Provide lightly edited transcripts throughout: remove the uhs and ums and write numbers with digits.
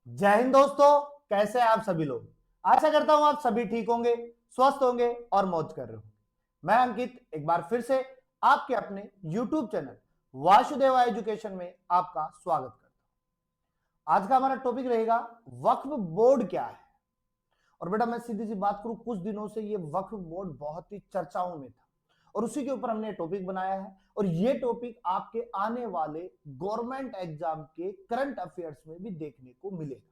जय हिंद दोस्तों। कैसे हैं आप सभी लोग। आशा करता हूं आप सभी ठीक होंगे, स्वस्थ होंगे और मौज कर रहे होंगे। मैं अंकित एक बार फिर से आपके अपने YouTube चैनल वासुदेवा एजुकेशन में आपका स्वागत करता हूं। आज का हमारा टॉपिक रहेगा वक्फ बोर्ड क्या है। और बेटा मैं सीधी सी बात करूं, कुछ दिनों से ये वक्फ बोर्ड बहुत ही चर्चाओं में था और उसी के ऊपर हमने टॉपिक बनाया है। और ये टॉपिक आपके आने वाले गवर्नमेंट एग्जाम के करंट अफेयर्स में भी देखने को मिलेगा।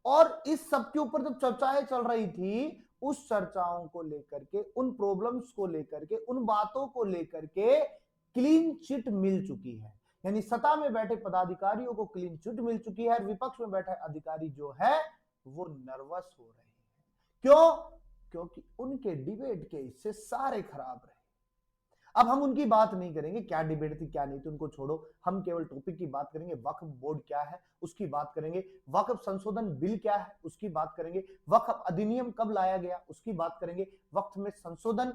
और इस सब के ऊपर जब चर्चाएं चल रही थी, उस चर्चाओं को लेकर के, उन प्रॉब्लम्स को लेकर के, उन बातों को लेकर के क्लीन चिट मिल चुकी है। यानी सत्ता में बैठे पदाधिकारियों को क्लीन चिट मिल चुकी है। विपक्ष में बैठे अधिकारी जो है वो नर्वस हो रहे हैं। क्यों? क्योंकि उनके डिबेट के हिस्से सारे खराब रहे। अब हम उनकी बात नहीं करेंगे, क्या डिबेट थी क्या नहीं थी उनको छोड़ो। हम केवल टॉपिक की बात करेंगे, वक्फ बोर्ड क्या है उसकी बात करेंगे, वक्फ संशोधन बिल क्या है उसकी बात करेंगे, वक्फ अधिनियम कब लाया गया उसकी बात करेंगे, वक्फ में संशोधन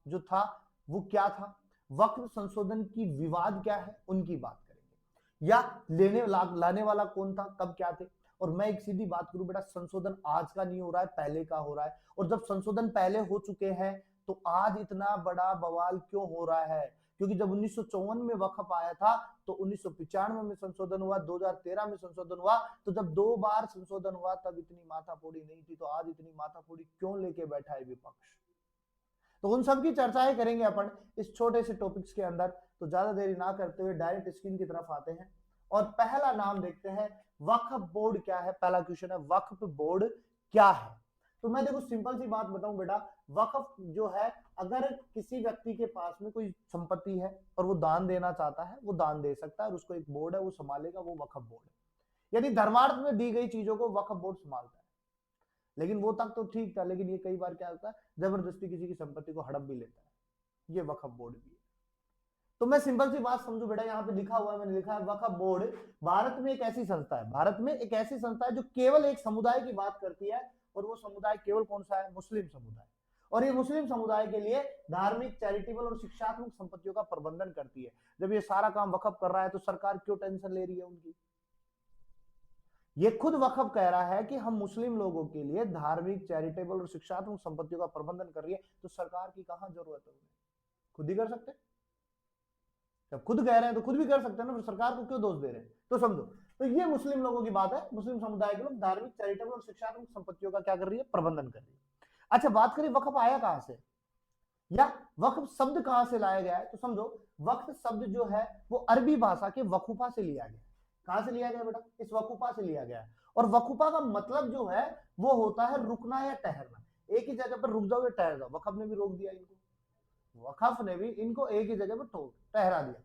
जो था वो क्या था, वक्फ संशोधन की विवाद क्या है उनकी बात करेंगे, या लाने वाला कौन था, कब क्या थे। और मैं एक सीधी बात करूं बेटा, संशोधन आज का नहीं हो रहा है, पहले का हो रहा है। और जब संशोधन पहले हो चुके हैं तो आज इतना बड़ा बवाल क्यों हो रहा है? क्योंकि जब 1954 में वक्फ आया था तो 1995 में संशोधन हुआ, 2013 में संशोधन हुआ। तो जब दो बार संशोधन हुआ तब इतनी माथाफोड़ी नहीं थी, तो आज इतनी माथाफोड़ी क्यों लेके बैठा है विपक्ष? तो उन सब की चर्चाएं करेंगे अपन इस छोटे से टॉपिक्स के अंदर। तो ज्यादा देरी ना करते हुए डायरेक्ट स्क्रीन की तरफ आते हैं और पहला नाम देखते हैं, वक्फ बोर्ड क्या है। पहला क्वेश्चन है, वक्फ बोर्ड क्या है। तो मैं देखो सिंपल सी बात बताऊं बेटा, वक्फ जो है, अगर किसी व्यक्ति के पास में कोई संपत्ति है और वो दान देना चाहता है, वो दान दे सकता है और उसको एक बोर्ड है वो संभालेगा, वो वक्फ बोर्ड है। यानी धर्मार्थ में दी गई चीजों को वक्फ बोर्ड संभालता है। लेकिन वो तक तो ठीक था, लेकिन ये कई बार क्या होता है, जबरदस्ती किसी की संपत्ति को हड़प भी लेता है। ये वक्फ बोर्ड भी है। तो मैं सिंपल सी बात समझू बेटा, यहाँ पे लिखा हुआ है, मैंने लिखा है वक्फ बोर्ड भारत में एक ऐसी संस्था है, भारत में एक ऐसी संस्था है जो केवल एक समुदाय की बात करती है। और वो समुदाय केवल कौन सा है? मुस्लिम समुदाय। और ये मुस्लिम समुदाय के लिए धार्मिक, चैरिटेबल और शिक्षात्मक संपत्तियों का प्रबंधन करती है। जब ये सारा काम वक्फ कर रहा है तो सरकार क्यों टेंशन ले रही है उनकी? ये खुद वक्फ कह रहा है कि हम मुस्लिम लोगों के लिए धार्मिक, चैरिटेबल और शिक्षात्मक संपत्तियों का प्रबंधन कर रही है, तो सरकार की कहां जरूरत है? उन्हें खुद ही कर सकते। जब खुद कह रहे हैं तो खुद भी कर सकते हैं ना, फिर सरकार को क्यों दोष दे रहे हैं? तो समझो, तो ये मुस्लिम लोगों की बात है। मुस्लिम समुदाय के लोग धार्मिक, चैरिटेबल और शिक्षात्मक संपत्तियों का क्या कर रही है? प्रबंधन कर रही है। अच्छा, बात करें वक्फ आया कहां से, या वक्फ शब्द कहां से लाया गया है, तो समझो वक्फ शब्द जो है वो अरबी भाषा के वकूफा से लिया गया। कहां से लिया गया बेटा? इस वकूफा से लिया गया है। और वकूफा का मतलब जो है वो होता है रुकना या ठहरना। एक ही जगह पर रुक जाओ या ठहर जाओ। वक्फ ने भी रोक दिया इनको, वक्फ ने भी इनको एक ही जगह पर ठहरा दिया।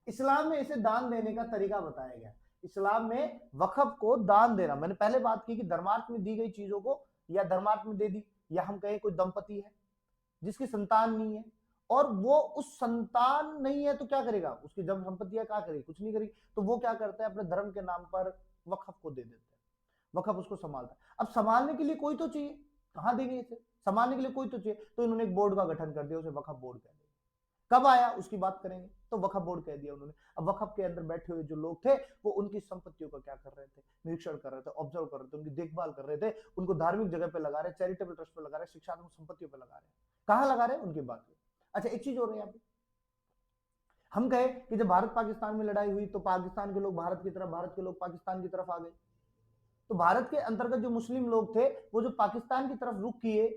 इस्लाम में इसे दान देने का तरीका बताया गया। इस्लाम में वक्फ को दान देना, मैंने पहले बात की कि धर्मार्थ में दी गई चीजों को या धर्मार्थ में दे दी, या हम कहें कोई दंपति है जिसकी संतान नहीं है और वो उस संतान नहीं है तो क्या करेगा? उसकी जब संपत्ति है क्या करेगी? कुछ नहीं करेगी। तो वो क्या करता है? अपने धर्म के नाम पर वक्फ को दे देते हैं, वक्फ उसको संभालता है। अब संभालने के लिए कोई तो चाहिए, कहां देंगे इसे? संभालने के लिए कोई तो चाहिए, तो इन्होंने एक बोर्ड का गठन कर दिया, उसे वक्फ बोर्ड कह दिया। कब आया उसकी बात करेंगे, तो वक्फ बोर्ड कह दिया उन्होंने। अब वक्फ के अंदर बैठे हुए जो लोग थे वो उनकी संपत्तियों का क्या कर रहे थे? निरीक्षण कर रहे थे, ऑब्जर्व कर रहे थे, उनकी देखभाल कर रहे थे, उनको धार्मिक जगह पे लगा रहे, चैरिटेबल ट्रस्ट पे लगा रहे, शिक्षात्मक संपत्तियों पे लगा रहे। कहां लगा रहे? उनकी बात। अच्छा, एक चीज हो रही है यहाँ पे, हम कहे कि जब भारत पाकिस्तान में लड़ाई हुई तो पाकिस्तान के लोग भारत की तरफ, भारत के लोग पाकिस्तान की तरफ आ गए। तो भारत के अंतर्गत जो मुस्लिम लोग थे वो जो पाकिस्तान की तरफ रुख किए,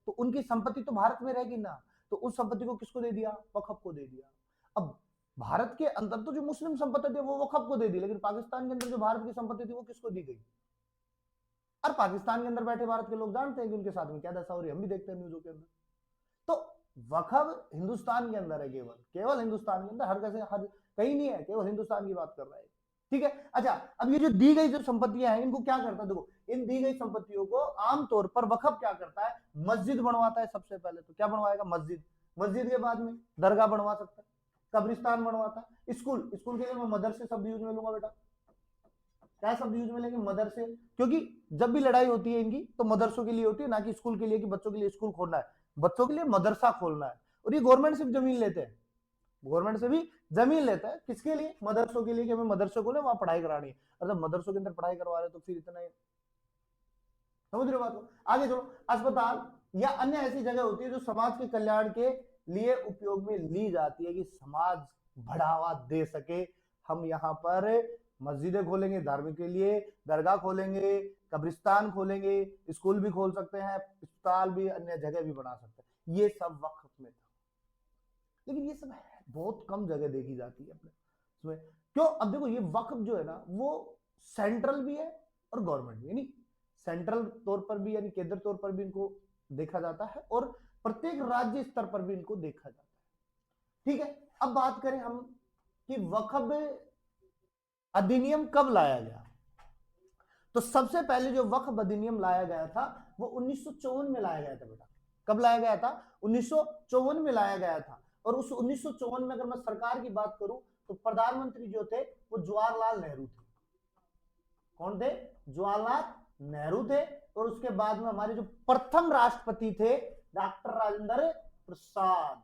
तो उनकी संपत्ति तो भारत में रहेगी ना। तो उस संपत्ति को किसको दे दिया? वक्फ को दे दिया। अब भारत के अंदर तो जो मुस्लिम संपत्ति थी वो वक्फ को दे दी, लेकिन पाकिस्तान के अंदर जो भारत की संपत्ति थी वो किसको दी गई? और पाकिस्तान के अंदर बैठे भारत के लोग जानते हैं कि उनके साथ में क्या दशा हो रही है, हम भी देखते हैं न्यूज़ों के अंदर। तो वक्फ हिंदुस्तान के अंदर है, केवल केवल हिंदुस्तान के अंदर, हर कहीं नहीं है, केवल हिंदुस्तान की बात कर रहा है। ठीक है। अच्छा, अब ये जो दी गई जो संपत्तियां हैं इनको क्या करता है? देखो, इन दी गई संपत्तियों को आमतौर पर वक्फ क्या करता है? मस्जिद बनवाता है। सबसे पहले तो क्या बनवाएगा? मस्जिद। मस्जिद के बाद में दरगाह बनवा सकता है, कब्रिस्तान बनवाता है, स्कूल। स्कूल के लिए मैं मदरसे शब्द यूज में लूंगा बेटा। क्या शब्द यूज में लेंगे? मदरसे। क्योंकि जब भी लड़ाई होती है इनकी तो मदरसों के लिए होती है, ना कि स्कूल के लिए कि बच्चों के लिए स्कूल खोलना है। बच्चों के लिए मदरसा खोलना है। और ये गवर्नमेंट से जमीन लेते हैं, गवर्नमेंट से भी जमीन लेता है, किसके लिए? मदरसों के लिए, कि हमें मदरसों को वहां पढ़ाई करानी है। और जब मदरसों के अंदर पढ़ाई करवा रहे तो फिर इतना ही, समझ रहे हो बात को? आगे चलो, अस्पताल या अन्य ऐसी जगह होती है जो समाज के कल्याण के लिए उपयोग में ली जाती है कि समाज बढ़ावा दे सके। हम यहाँ पर मस्जिदें खोलेंगे धार्मिक के लिए, दरगाह खोलेंगे, कब्रिस्तान खोलेंगे, स्कूल भी खोल सकते हैं, अस्पताल भी, अन्य जगह भी बना सकते हैं। ये सब वक्फ में था, लेकिन ये सब बहुत कम जगह देखी जाती है अपने इसमें। क्यों? अब देखो, ये वक्फ जो है ना वो सेंट्रल भी है और गवर्नमेंट भी, यानी सेंट्रल तौर पर भी यानी केंद्र तौर पर भी इनको देखा जाता है और प्रत्येक राज्य स्तर पर भी इनको देखा जाता है। ठीक है, अब बात करें हम कि वक्फ अधिनियम कब लाया गया। तो सबसे पहले जो वक्फ अधिनियम लाया गया था वो 1954 में लाया गया था बेटा। कब लाया गया था? 1954 में लाया गया था। और उस 1954 में अगर मैं सरकार की बात करूं तो प्रधानमंत्री जो थे वो जवाहरलाल नेहरू थे। कौन थे? जवाहरलाल नेहरू थे। और उसके बाद में हमारे जो प्रथम राष्ट्रपति थे डॉक्टर राजेंद्र प्रसाद,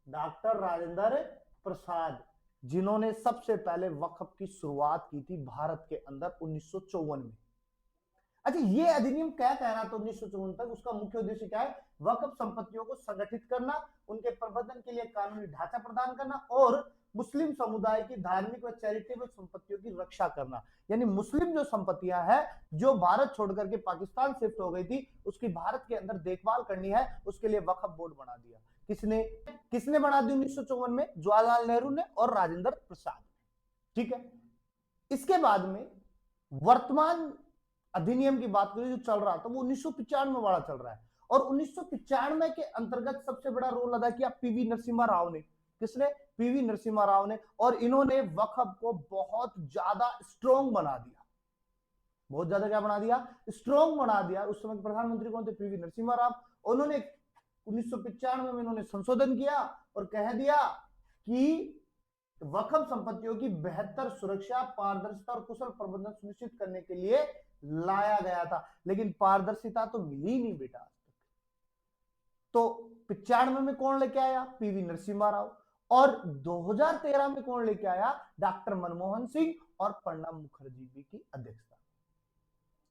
डॉक्टर राजेंद्र प्रसाद, जिन्होंने सबसे पहले वक्फ की शुरुआत की थी भारत के अंदर 1954 में। अच्छा, ये अधिनियम क्या कह रहा था 1954 तक? उसका मुख्य उद्देश्य क्या है? वक्फ संपत्तियों को संगठित करना, उनके प्रबंधन के लिए कानूनी ढांचा प्रदान करना और मुस्लिम समुदाय की धार्मिक व चैरिटेबल संपत्तियों की रक्षा करना। यानी मुस्लिम जो संपत्तियां हैं जो भारत छोड़कर के पाकिस्तान शिफ्ट हो गई थी, उसकी भारत के अंदर देखभाल करनी है, उसके लिए वक्फ बोर्ड बना दिया। किसने किसने बना दी 1954 में? जवाहरलाल नेहरू ने और राजेंद्र प्रसाद ने। ठीक है, इसके बाद में वर्तमान अधिनियम की बात करें जो चल रहा था वो 1995 वाला चल रहा है। और 1995 के अंतर्गत सबसे बड़ा रोल अदा किया पीवी नरसिम्हा राव ने। किसने? पीवी नरसिम्हा राव ने। और इन्होंने वक्फ को बहुत ज्यादा स्ट्रॉन्ग बना दिया। बहुत ज्यादा क्या बना दिया? स्ट्रॉन्ग बना दिया। उस समय प्रधानमंत्री कौन थे? पीवी नरसिम्हा राव। उन्होंने 1995 में इन्होंने संशोधन किया और कह दिया कि वक्फ संपत्तियों की बेहतर सुरक्षा, पारदर्शिता और कुशल प्रबंधन सुनिश्चित करने के लिए लाया गया था। लेकिन पारदर्शिता तो मिली नहीं बेटा आज तक। तो 95 में कौन लेके आया? पीवी नरसिम्हा राव। और 2013 में कौन लेके आया? डॉक्टर मनमोहन सिंह और प्रणब मुखर्जी जी की अध्यक्षता।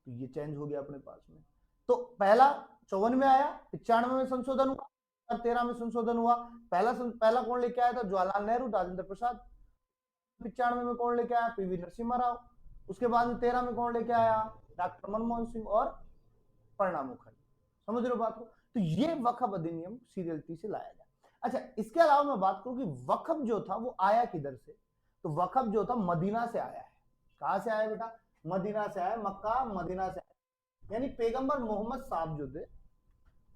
तो ये चेंज हो गया अपने पास में। तो पहला 54 में आया, 95 में संशोधन हुआ, 2013 में संशोधन हुआ। पहला कौन लेके आया था? जवाहरलाल नेहरू, राजेंद्र प्रसाद। 95 में कौन लेके आया? पीवी नरसिम्हा राव। उसके बाद में 13 में कौन लेके आया? डॉक्टर मनमोहन सिंह और प्रणब मुखर्जी। समझ रहे हो बात को? तो ये वक्फ अधिनियम सीरियलिटी से लाया गया। अच्छा, इसके अलावा मैं बात करूं कि वक्फ जो था वो आया किधर से? तो वक्फ जो था मदीना से आया है। कहां से आया बेटा? मदीना से आया, मक्का मदीना से आया। यानी पैगंबर मोहम्मद साहब जो थे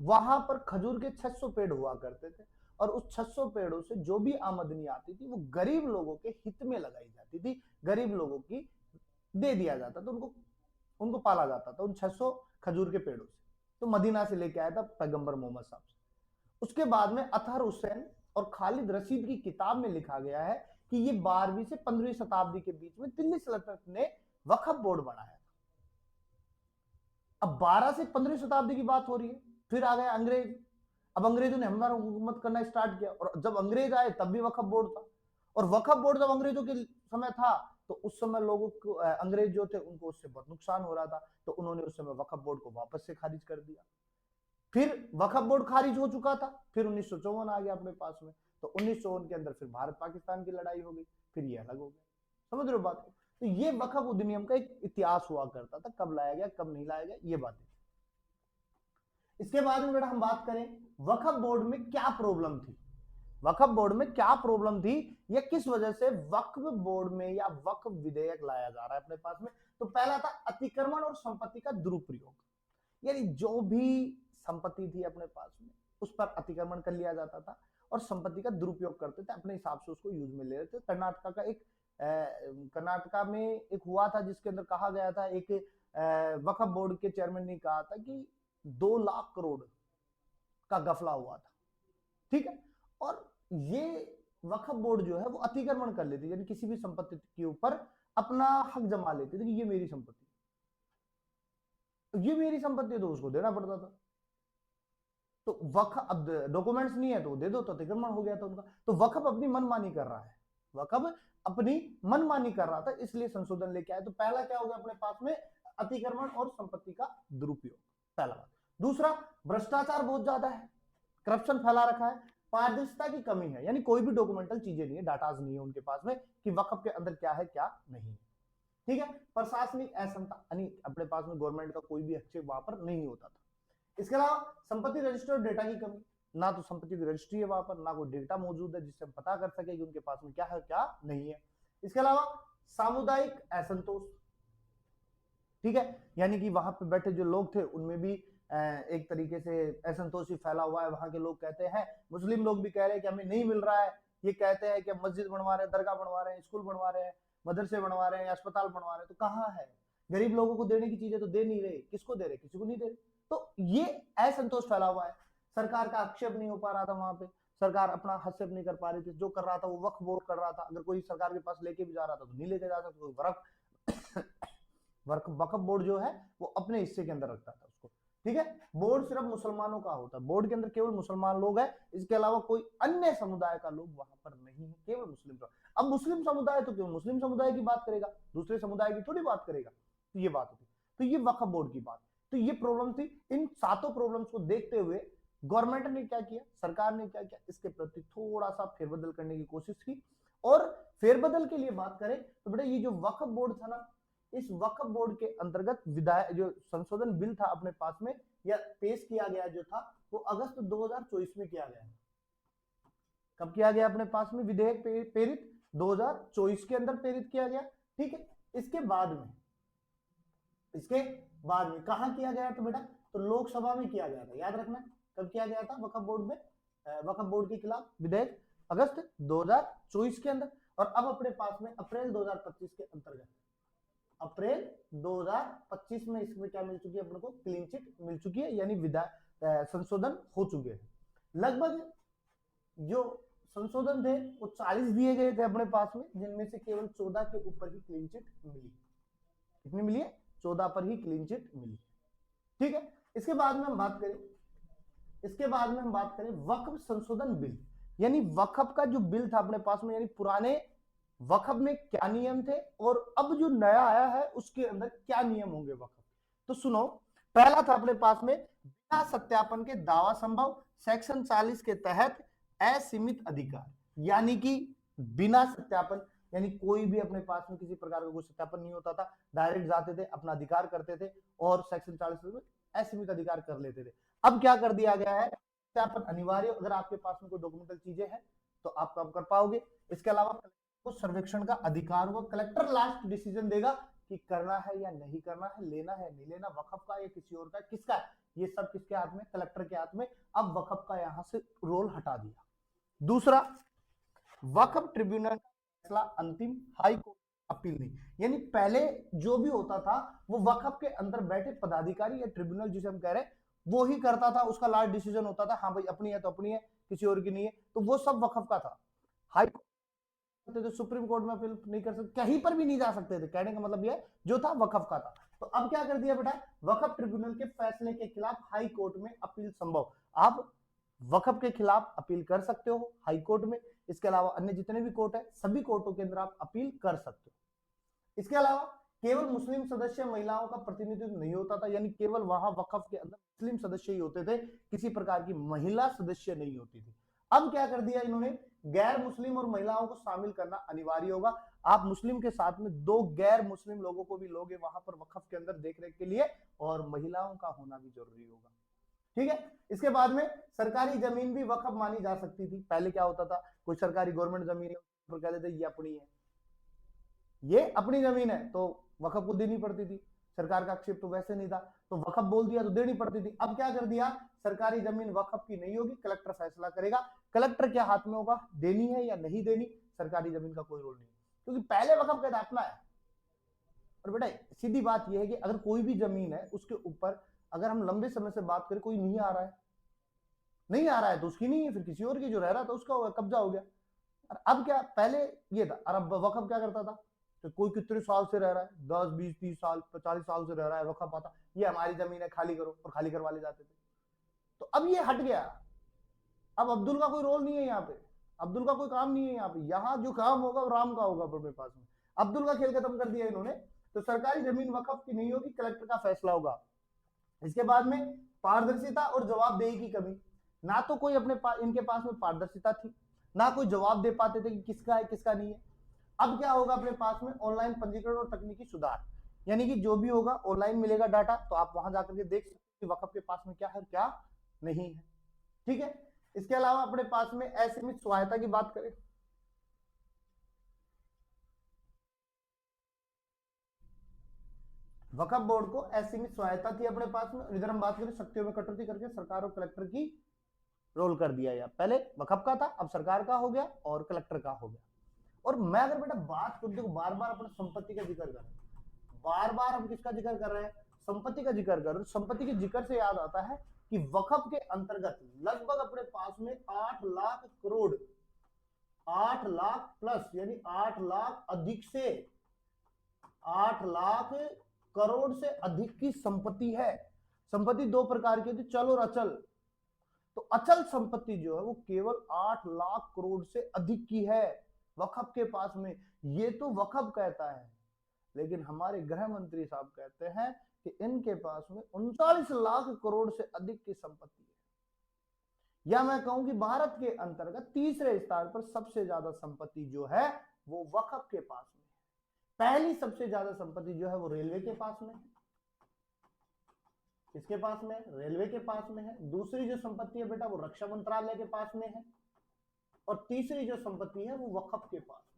वहां पर खजूर के 600 पेड़ हुआ करते थे और उस 600 पेड़ों से जो भी आमदनी आती थी वो गरीब लोगों के हित में लगाई जाती थी, गरीब लोगों की दे दिया जाता था, उनको उनको पाला जाता था उन 600 खजूर के पेड़ों से। तो मदीना से लेके आया था पैगंबर मोहम्मद साहब से। उसके बाद में अतहर हुसैन और खालिद रशीद की किताब में लिखा गया है कि ये 12वीं से 15वीं शताब्दी के बीच में दिल्ली सल्तनत ने वक्फ बोर्ड बनाया था। अब 12 से 15वीं शताब्दी की बात हो रही है, फिर आ गए अंग्रेज। अब अंग्रेजों ने हमारा हुकूमत करना स्टार्ट किया और जब अंग्रेज आए तब भी वक्फ बोर्ड था। और वक्फ बोर्ड जब अंग्रेजों के समय था तो उस समय लोगों को अंग्रेज जो थे उनको उससे बहुत नुकसान हो रहा था, तो उन्होंने उस समय वक्फ बोर्ड को वापस से खारिज कर दिया। फिर वक्फ बोर्ड खारिज हो चुका था, फिर 1954 आ गया अपने पास में। तो 1954 के अंदर फिर भारत पाकिस्तान की लड़ाई हो गई, फिर ये अलग हो गया। समझ रहे हो बात को? तो ये वक्फ अधिनियम का एक इतिहास हुआ करता था, कब लाया गया कब नहीं लाया गया ये बातें। इसके बाद में बेटा हम बात करें वक्फ बोर्ड में क्या प्रॉब्लम थी। वक्फ बोर्ड में क्या प्रॉब्लम थी या किस वजह से वक्फ बोर्ड में या वक्फ विधेयक लाया जा रहा है अपने पास में? तो पहला था अतिक्रमण और संपत्ति का दुरुपयोग। यानी जो भी संपत्ति थी अपने पास में उस पर अतिक्रमण कर लिया जाता था और संपत्ति का दुरुपयोग करते थे, अपने हिसाब से उसको यूज में ले रहे थे। कर्नाटका का एक कर्नाटका में एक हुआ था जिसके अंदर कहा गया था, एक वक्फ बोर्ड के चेयरमैन ने कहा था कि 2 लाख करोड़ का गफला हुआ था। ठीक है, और ये वक्फ बोर्ड जो है वो अतिक्रमण कर लेती, यानी किसी भी संपत्ति के ऊपर अपना हक जमा लेती थी कि ये मेरी संपत्ति, ये मेरी संपत्ति, तो उसको देना पड़ता था। तो वक्फ अब डॉक्यूमेंट्स नहीं है तो दे दो, तो अतिक्रमण हो गया था उनका। तो वक्फ अपनी मनमानी कर रहा है, वक्फ अपनी मनमानी कर रहा था, इसलिए संशोधन लेके आए। तो पहला क्या हो गया अपने पास में, अतिक्रमण और संपत्ति का दुरुपयोग, पहला बात। दूसरा, भ्रष्टाचार बहुत ज्यादा है, करप्शन फैला रखा है, पारदर्शिता की कमी है, यानी कोई भी डॉक्यूमेंटल चीजें नहीं है, डाटाज नहीं है उनके पास में कि वक्फ के अंदर क्या है क्या नहीं है। ठीक है, प्रशासनिक असमता, यानी अपने पास में गवर्नमेंट का कोई भी हस्तक्षेप वहां पर नहीं होता था। इसके अलावा संपत्ति रजिस्टर और डेटा की कमी, ना तो संपत्ति की रजिस्ट्री है वहां पर, ना कोई डेटा मौजूद है जिससे हम पता कर सके कि उनके पास में क्या है क्या नहीं है। इसके अलावा सामुदायिक असंतोष, ठीक है, यानी कि वहां पे बैठे जो लोग थे उनमें भी एक तरीके से असंतोष ही फैला हुआ है। वहां के लोग कहते हैं, मुस्लिम लोग भी कह रहे हैं कि हमें नहीं मिल रहा है, ये कहते हैं कि हम मस्जिद बनवा रहे हैं, दरगाह बनवा रहे हैं, स्कूल बनवा रहे हैं, मदरसे बनवा रहे हैं, अस्पताल बनवा रहे हैं, तो कहाँ है? गरीब लोगों को देने की चीजें तो दे नहीं रहे, किसको दे रहे? किसी को नहीं दे रहे। तो ये असंतोष फैला हुआ है, सरकार का आक्षेप नहीं हो पा रहा था वहां पे, सरकार अपना हस्तक्षेप नहीं कर पा रही थी, जो कर रहा था वो वक्फ बोर्ड कर रहा था। अगर कोई सरकार के पास लेके भी जा रहा था तो नहीं लेके जा सकता, कोई वक्फ बोर्ड जो है वो अपने हिस्से के अंदर रखता था उसको। ठीक है, बोर्ड सिर्फ मुसलमानों का होता है, बोर्ड के अंदर केवल मुसलमान लोग हैं, इसके अलावा कोई अन्य समुदाय का लोग वहां पर नहीं है, केवल मुस्लिम। अब मुस्लिम समुदाय तो केवल मुस्लिम समुदाय की बात करेगा, दूसरे समुदाय की थोड़ी बात करेगा, तो ये बात होती। तो ये वक्फ बोर्ड की बात, तो ये प्रॉब्लम थी। इन सातों प्रॉब्लम्स को देखते हुए गवर्नमेंट ने क्या किया, सरकार ने क्या किया, इसके प्रति थोड़ा सा फेरबदल करने की कोशिश की। और फेरबदल के लिए बात करें तो बेटा ये जो वक्फ बोर्ड था ना, इस वक्फ बोर्ड के अंतर्गत विधायक जो संशोधन बिल था अपने पास में या पेश किया गया जो था, वो अगस्त 2024 में किया गया। कब किया गया अपने पास में विधेयक प्रेरित? 2024 के अंदर प्रेरित किया गया। ठीक है, इसके बाद में कहा किया गया था बेटा? तो लोकसभा में किया गया था, याद रखना। कब किया गया था वक्फ बोर्ड में, वक्फ बोर्ड के खिलाफ विधेयक? अगस्त 2024 के अंदर। और अब अपने पास में अप्रैल 2025 के अंतर्गत, अप्रैल 2025 में इसमें क्या मिल चुकी है अपने को? क्लीन चिट मिल चुकी है, यानी संशोधन हो चुके हैं। लगभग जो संशोधन थे वो 40 दिए गए थे अपने पास में, जिनमें से केवल 14 के ऊपर ही क्लीन चिट मिली। कितनी मिली है? 14 पर ही क्लीन चिट मिली। ठीक है, इसके बाद में हम बात करें वक्फ संशोधन बिल, यानी वक्फ का जो बिल था अपने पास में, यानी पुराने वक्फ में क्या नियम थे और अब जो नया आया है उसके अंदर क्या नियम होंगे वक्फ। तो सुनो, पहला था अपने पास में बिना सत्यापन के दावा संभव, सेक्शन 40 के तहत असीमित अधिकार, यानी कि बिना सत्यापन, यानी कोई भी अपने पास में किसी प्रकार का कोई सत्यापन नहीं होता था, डायरेक्ट जाते थे, अपना अधिकार करते थे और सेक्शन 40 में असीमित अधिकार कर लेते थे। अब क्या कर दिया गया है? सत्यापन अनिवार्य, अगर आपके पास में कोई डॉक्यूमेंटल चीजें हैं तो आप काम कर पाओगे। इसके अलावा सर्वेक्षण का अधिकार होगा, कलेक्टर लास्ट डिसीजन देगा कि करना है या नहीं करना है, लेना है नहीं लेना, वक्फ का या किसी और का, किसका है, ये सब किसके हाथ में? कलेक्टर के हाथ में। अब वक्फ का यहां से रोल हटा दिया। दूसरा, वक्फ ट्रिब्यूनल का फैसला अंतिम, हाई कोर्ट अपील नहीं, यानी पहले जो भी होता था वो वक्फ के अंदर बैठे पदाधिकारी या ट्रिब्यूनल जिसे हम कह रहे हैं वो ही करता था, उसका लास्ट डिसीजन होता था, हाँ भाई अपनी है तो अपनी है, किसी और की नहीं है, तो वो सब वक्फ का था। हाई तो सुप्रीम कोर्ट में अपील नहीं कर सकते, कहीं पर भी नहीं जा सकते थे, कहने का मतलब यह जो था वक्फ का था। तो अब क्या कर दिया बेटा? वक्फ ट्रिब्यूनल के फैसले के खिलाफ हाई कोर्ट में अपील संभव। आप वक्फ के खिलाफ अपील कर सकते हो हाई कोर्ट में, इसके अलावा अन्य जितने भी कोर्ट है सभी कोर्टों के अंदर आप अपील कर सकते हो। इसके अलावा केवल मुस्लिम सदस्य महिलाओं का प्रतिनिधित्व नहीं होता था, यानी केवल वहां वक्फ के अंदर मुस्लिम सदस्य ही होते थे, किसी प्रकार की महिला सदस्य नहीं होती थी। अब क्या कर दिया इन्होंने? गैर मुस्लिम और महिलाओं को शामिल करना अनिवार्य होगा। आप मुस्लिम के साथ में 2 गैर मुस्लिम लोगों को भी लोगे वहां पर वक्फ के अंदर देखरेख के लिए, और महिलाओं का होना भी जरूरी होगा। ठीक है, इसके बाद में सरकारी जमीन भी वक्फ मानी जा सकती थी। पहले क्या होता था, कोई सरकारी गवर्नमेंट जमीन है पर कह देते ये अपनी है, ये अपनी जमीन है, तो वक्फ को देनी पड़ती थी, सरकार का आक्षेप तो वैसे नहीं था, तो वक्फ बोल दिया तो देनी पड़ती थी। अब क्या कर दिया? सरकारी जमीन वक्फ की नहीं होगी, कलेक्टर फैसला करेगा। कलेक्टर के हाथ में होगा देनी है या नहीं देनी, सरकारी जमीन का कोई रोल नहीं, क्योंकि पहले वक्फ कहता अपना है। और बेटा सीधी बात यह है कि अगर कोई भी जमीन है उसके ऊपर अगर हम लंबे समय से बात करें, कोई नहीं आ रहा है तो उसकी नहीं है, फिर किसी और की जो रह रहा था उसका होगा, कब्जा हो गया। और अब क्या, पहले ये था, और अब वक्फ क्या करता था, तो कोई कितने साल से रह रहा है, 10 20 30 साल 40 साल से रह रहा है, वक्फ आता ये हमारी जमीन है खाली करो, और खाली करवा ले जाते थे। तो अब ये हट गया, अब अब्दुल का कोई रोल नहीं है यहाँ पे, अब्दुल का कोई काम नहीं है यहाँ पे, यहाँ जो काम होगा वो राम का होगा अपने पास में। अब्दुल का खेल खत्म कर दिया इन्होंने। तो सरकारी जमीन वक्फ की नहीं होगी, कलेक्टर का फैसला होगा। इसके बाद में पारदर्शिता और जवाबदेही की कमी, ना तो कोई इनके पास में पारदर्शिता थी, ना कोई जवाब दे पाते थे कि किसका है किसका नहीं है। अब क्या होगा अपने पास में, ऑनलाइन पंजीकरण और तकनीकी सुधार, यानी कि जो भी होगा ऑनलाइन मिलेगा डाटा, तो आप वहां जाकर के देख सकते हैं वक्फ के पास में क्या है क्या नहीं है। ठीक है। इसके अलावा अपने पास में असीमित सहायता की बात करें, वक्फ बोर्ड को असीमित सहायता थी अपने पास में। इधर हम बात करें शक्तियों में कटौती करके सरकार और कलेक्टर की रोल कर दिया, या पहले वक्फ का था अब सरकार का हो गया और कलेक्टर का हो गया। और मैं अगर बेटा बात करूं, देखो बार बार अपने संपत्ति का जिक्र कर रहे हैं, बार बार हम किसका जिक्र कर रहे हैं, संपत्ति का जिक्र कर रहे हैं। संपत्ति के जिक्र से याद आता है कि वक्फ के अंतर्गत लगभग अपने पास में 8 लाख करोड़, 8 लाख प्लस यानी 8 लाख अधिक से 8 लाख करोड़ से अधिक की संपत्ति है। संपत्ति दो प्रकार की होती है, चल और अचल। तो अचल संपत्ति जो है वो केवल 8 लाख करोड़ से अधिक की है वक्फ के पास में। ये तो वक्फ कहता है, लेकिन हमारे गृह मंत्री साहब कहते हैं कि इनके पास में 39 लाख करोड़ से अधिक की संपत्ति है। या मैं कहूं कि भारत के अंतर्गत तीसरे स्थान पर सबसे ज्यादा संपत्ति जो है वो वक्फ के पास में है। पहली सबसे ज्यादा संपत्ति जो है वो रेलवे के पास में है, किसके पास में, रेलवे के पास में है। दूसरी जो संपत्ति है बेटा वो रक्षा मंत्रालय के पास में है, और तीसरी जो संपत्ति है वो वक्फ के पास में।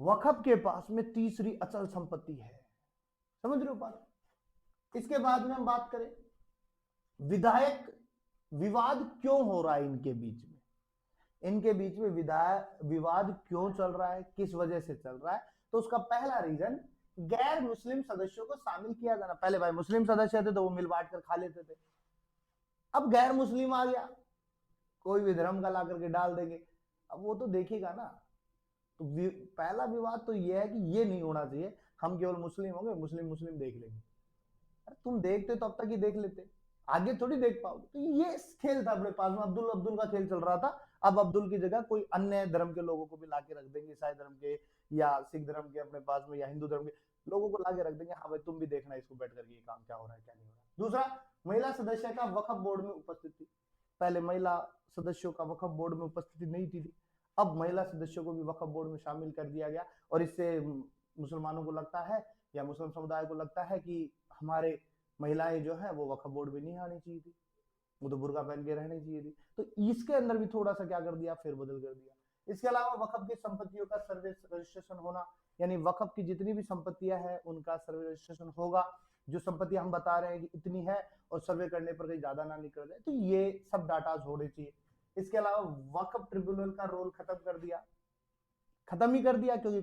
वक्फ के पास में तीसरी अचल संपत्ति है, समझ रहे हो बात। इसके बाद में हम बात करें विधायक विवाद क्यों हो रहा है इनके बीच में, इनके बीच में विवाद क्यों चल रहा है, किस वजह से चल रहा है। तो उसका पहला रीजन गैर मुस्लिम सदस्यों को शामिल किया जाना। पहले भाई मुस्लिम सदस्य थे तो वो मिल बांट कर खा लेते थे, अब गैर मुस्लिम आ गया, कोई भी धर्म का ला करके डाल देंगे, अब वो तो देखेगा ना। तो पहला विवाद तो ये है कि ये नहीं होना चाहिए, हम केवल मुस्लिम होंगे, मुस्लिम मुस्लिम देख लेंगे। अरे तुम देखते तो अब तक ही देख लेते, आगे थोड़ी देख पाओगे। तो ये खेल था अपने पास में, अब्दुल अब्दुल का खेल चल रहा था। अब अब्दुल की जगह कोई अन्य धर्म के लोगों को भी लाके रख देंगे, ईसाई धर्म के या सिख धर्म के अपने पास में, या हिंदू धर्म के लोगों को लाके रख देंगे। हाँ भाई तुम भी देखना इसको बैठ करके ये काम क्या हो रहा है क्या नहीं हो रहा है। दूसरा, महिला सदस्य का वक्फ बोर्ड में उपस्थिति। पहले महिला सदस्यों का वक्फ बोर्ड में उपस्थिति नहीं थी, अब महिला सदस्यों को भी वक्फ बोर्ड में शामिल कर दिया गया। और इससे मुसलमानों को लगता है या मुस्लिम समुदाय को लगता है कि हमारे महिलाएं जो है वो वक्फ बोर्ड में नहीं आनी चाहिए थी, वो तो बुर्का पहन के रहनी चाहिए थी। तो इसके अंदर भी थोड़ा सा क्या कर दिया, फेरबदल कर दिया। इसके अलावा वक्फ की संपत्तियों का सर्वे रजिस्ट्रेशन होना, यानी वक्फ की जितनी भी संपत्तियां हैं उनका सर्वे रजिस्ट्रेशन होगा। जो संपत्ति हम बता रहे हैं कि इतनी है और सर्वे करने पर कहीं ज्यादा ना निकल जाए, तो ये सब डाटाज होने चाहिए। इसके अलावा वक्फ ट्रिब्यूनल का रोल खत्म कर दिया, खत्म ही कर दिया, क्योंकि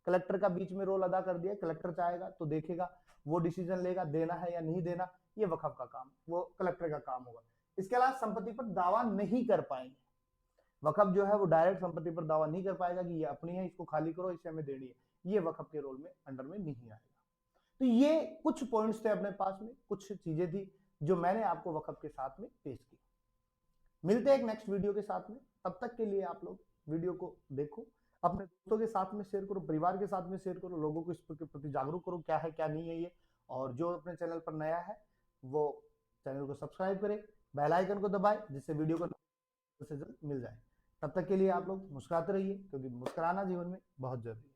कलेक्टर का बीच में रोल अदा कर दिया। कलेक्टर चाहेगा तो देखेगा, वो डिसीजन लेगा देना है या नहीं देना, ये वक्फ का काम, वो कलेक्टर का काम होगा। इसके अलावा संपत्ति पर दावा नहीं कर पाएंगे, वक्फ जो है वो डायरेक्ट संपत्ति पर दावा नहीं कर पाएगा कि ये अपनी है, इसको खाली करो, इसे हमें देनी है, ये वक्फ के रोल में अंडर में नहीं आएगा। तो ये कुछ पॉइंट्स थे अपने पास में, कुछ चीजें थी जो मैंने आपको वक्फ के साथ में पेश की। मिलते हैं एक नेक्स्ट वीडियो के साथ में, तब तक के लिए आप लोग वीडियो को देखो, अपने दोस्तों के साथ में शेयर करो, परिवार के साथ में शेयर करो, लोगों को इस के प्रति जागरूक करो क्या है क्या नहीं है ये। और जो अपने चैनल पर नया है वो चैनल को सब्सक्राइब करे, बेल आइकन को दबाए, जिससे वीडियो को जल्द से जल्द मिल जाए। तब तक के लिए आप लोग मुस्कुराते रहिए, क्योंकि मुस्कुराना जीवन में बहुत जरूरी है।